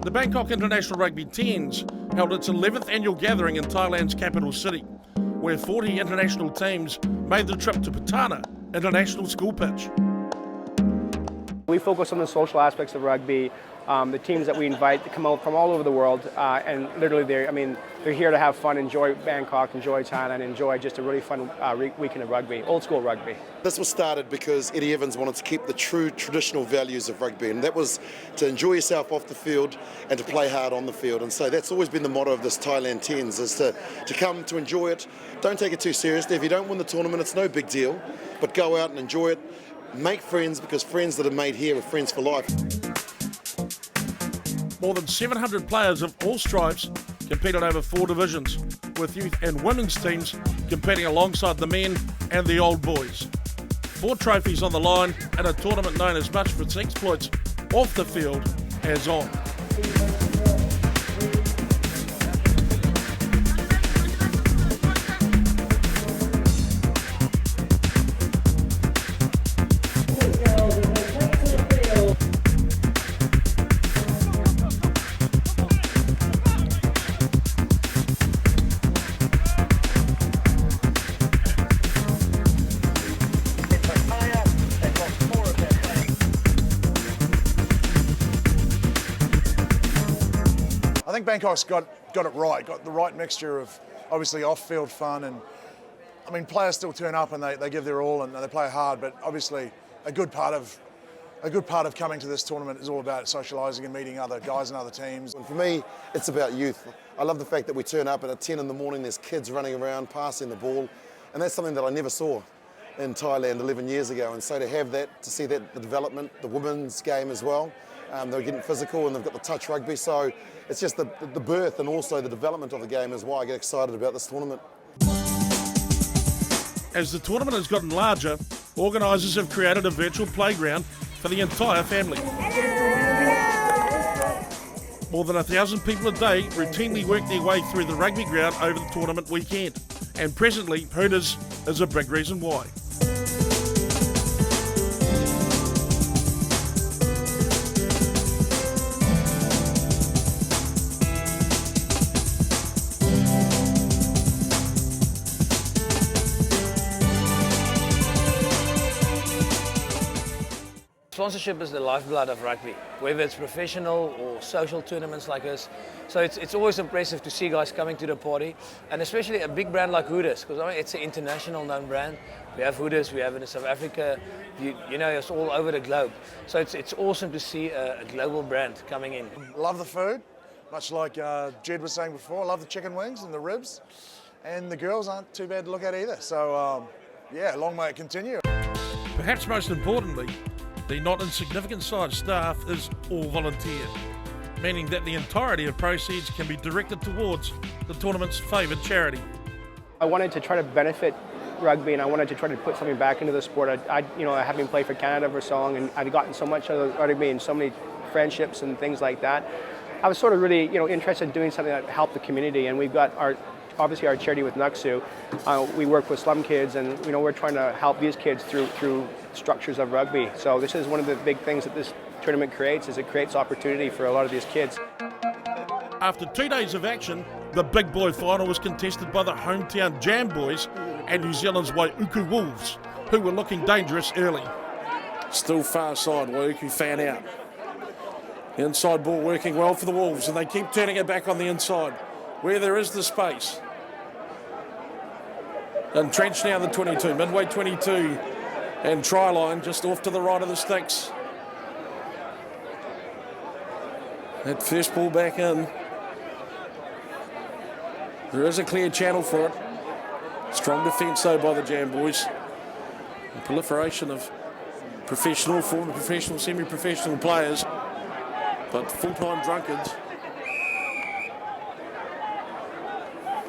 The Bangkok International Rugby Tens held its 11th annual gathering in Thailand's capital city, where 40 international teams made the trip to Patana International School Pitch. We focus on the social aspects of rugby. The teams that we invite come out from all over the world, and literally they're here to have fun, enjoy Bangkok, enjoy Thailand, enjoy just a really fun weekend of rugby, old school rugby. This was started because Eddie Evans wanted to keep the true traditional values of rugby, and that was to enjoy yourself off the field and to play hard on the field. And so that's always been the motto of this Thailand Tens, is to come to enjoy it. Don't take it too seriously. If you don't win the tournament, it's no big deal, but go out and enjoy it. Make friends, because friends that are made here are friends for life. More than 700 players of all stripes competed over 4 divisions, with youth and women's teams competing alongside the men and the old boys. 4 trophies on the line and a tournament known as much for its exploits off the field as on. I think Bangkok's got it right, got the right mixture of obviously off-field fun, and I mean players still turn up and they give their all and they play hard, but obviously a good part of coming to this tournament is all about socialising and meeting other guys and other teams. And for me, it's about youth. I love the fact that we turn up and at 10 in the morning there's kids running around passing the ball, and that's something that I never saw in Thailand 11 years ago. And so to have that, to see that, the development, the women's game as well, they're getting physical and they've got the touch rugby, so it's just the birth and also the development of the game is why I get excited about this tournament. As the tournament has gotten larger, organisers have created a virtual playground for the entire family. More than 1,000 people a day routinely work their way through the rugby ground over the tournament weekend, and presently Hooters is a big reason why. Sponsorship is the lifeblood of rugby, whether it's professional or social tournaments like this. So it's always impressive to see guys coming to the party, and especially a big brand like Hooters, because it's an international known brand. We have Hooters, we have it in South Africa, you know, it's all over the globe. So it's awesome to see a global brand coming in. Love the food, much like Jed was saying before. Love the chicken wings and the ribs, and the girls aren't too bad to look at either. So yeah, long may it continue. Perhaps most importantly, the not insignificant sized staff is all volunteer, meaning that the entirety of proceeds can be directed towards the tournament's favoured charity. I wanted to try to benefit rugby, and I wanted to try to put something back into the sport. Having played for Canada for so long, and I've gotten so much out of rugby and so many friendships and things like that. I was sort of really, interested in doing something that helped the community, and we've got obviously our charity with Naksu. We work with slum kids, and we're trying to help these kids through structures of rugby. So this is one of the big things that this tournament creates, is it creates opportunity for a lot of these kids. After 2 days of action, the big boy final was contested by the hometown Jam Boys and New Zealand's Waiuku Wolves, who were looking dangerous early. Still far side, Waiuku fan out. The inside ball working well for the Wolves, and they keep turning it back on the inside, where there is the space. Entrenched now the 22, midway 22, and try line just off to the right of the sticks. That first ball back in. There is a clear channel for it. Strong defence though by the Jam Boys. The proliferation of professional, former professional, semi-professional players, but full-time drunkards.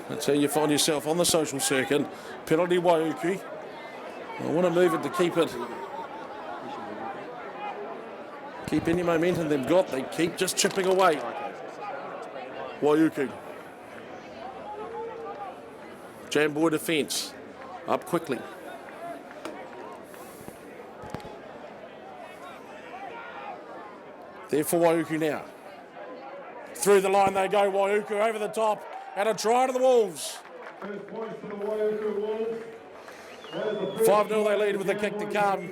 That's how you find yourself on the social circuit. Penalty Waiuku. I want to move it to keep any momentum they've got. They keep just chipping away. Waiuku. Jam Boy defence. Up quickly. There for Waiuku now. Through the line they go, Waiuku over the top, and a try to the Wolves. 5-0 they lead with a kick to come.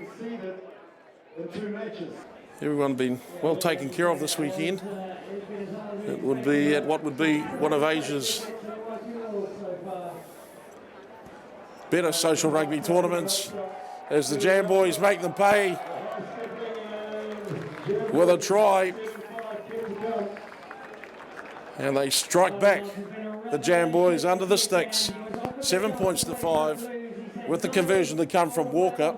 Everyone been well taken care of this weekend. It would be at what would be one of Asia's better social rugby tournaments as the Jam Boys make them pay with a try. And they strike back, the Jam Boys under the sticks, 7 points to 5, with the conversion to come from Walker.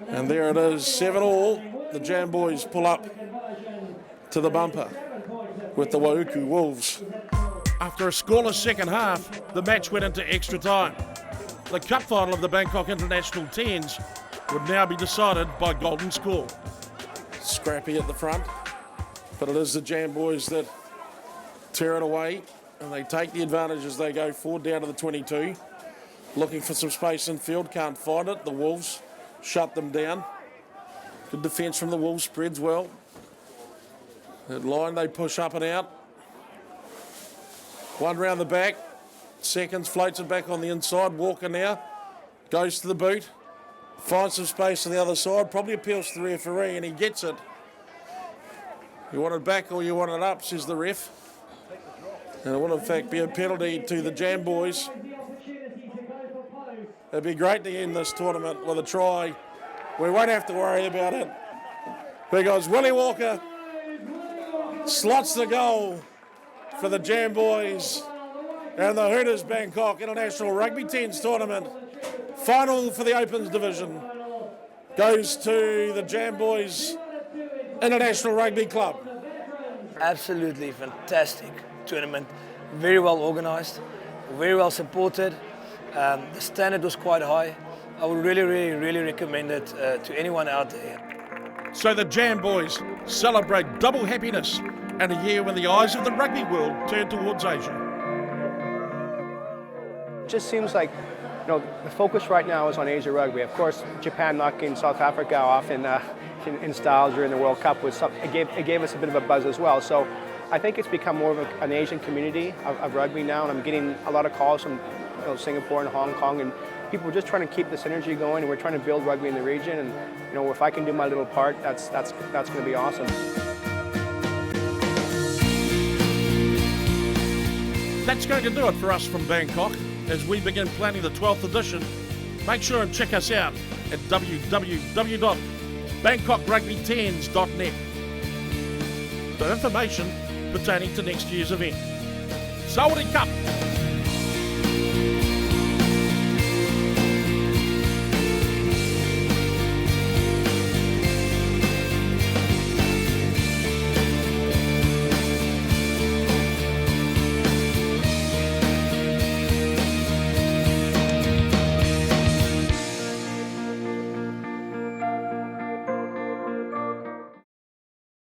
And there it is, 7-all. The Jam Boys pull up to the bumper with the Waiuku Wolves. After a scoreless second half, the match went into extra time. The cup final of the Bangkok International 10s would now be decided by golden score. Scrappy at the front, but it is the Jam Boys that tear it away, and they take the advantage as they go forward down to the 22. Looking for some space in field, can't find it. The Wolves shut them down. Good defence from the Wolves, spreads well. That line they push up and out. One round the back. Seconds floats it back on the inside. Walker now goes to the boot. Finds some space on the other side. Probably appeals to the referee and he gets it. You want it back or you want it up, says the ref. And it will in fact be a penalty to the Jam Boys. It'd be great to end this tournament with a try. We won't have to worry about it because Willie Walker slots the goal for the Jam Boys and the Hooters Bangkok International Rugby 10s tournament. Final for the Opens division goes to the Jam Boys International Rugby Club. Absolutely fantastic tournament. Very well organised, very well supported. The standard was quite high. I would really recommend it to anyone out there. So the Jam Boys celebrate double happiness and a year when the eyes of the rugby world turn towards Asia. It just seems like, the focus right now is on Asia rugby. Of course, Japan knocking South Africa off in style during the World Cup it gave us a bit of a buzz as well. So I think it's become more of an Asian community of rugby now, and I'm getting a lot of calls from Singapore and Hong Kong, and people are just trying to keep this energy going, and we're trying to build rugby in the region. And if I can do my little part, that's going to be awesome. That's going to do it for us from Bangkok as we begin planning the 12th edition. Make sure and check us out at www.bangkokrugby10s.net for information pertaining to next year's event. Sawadee Cup!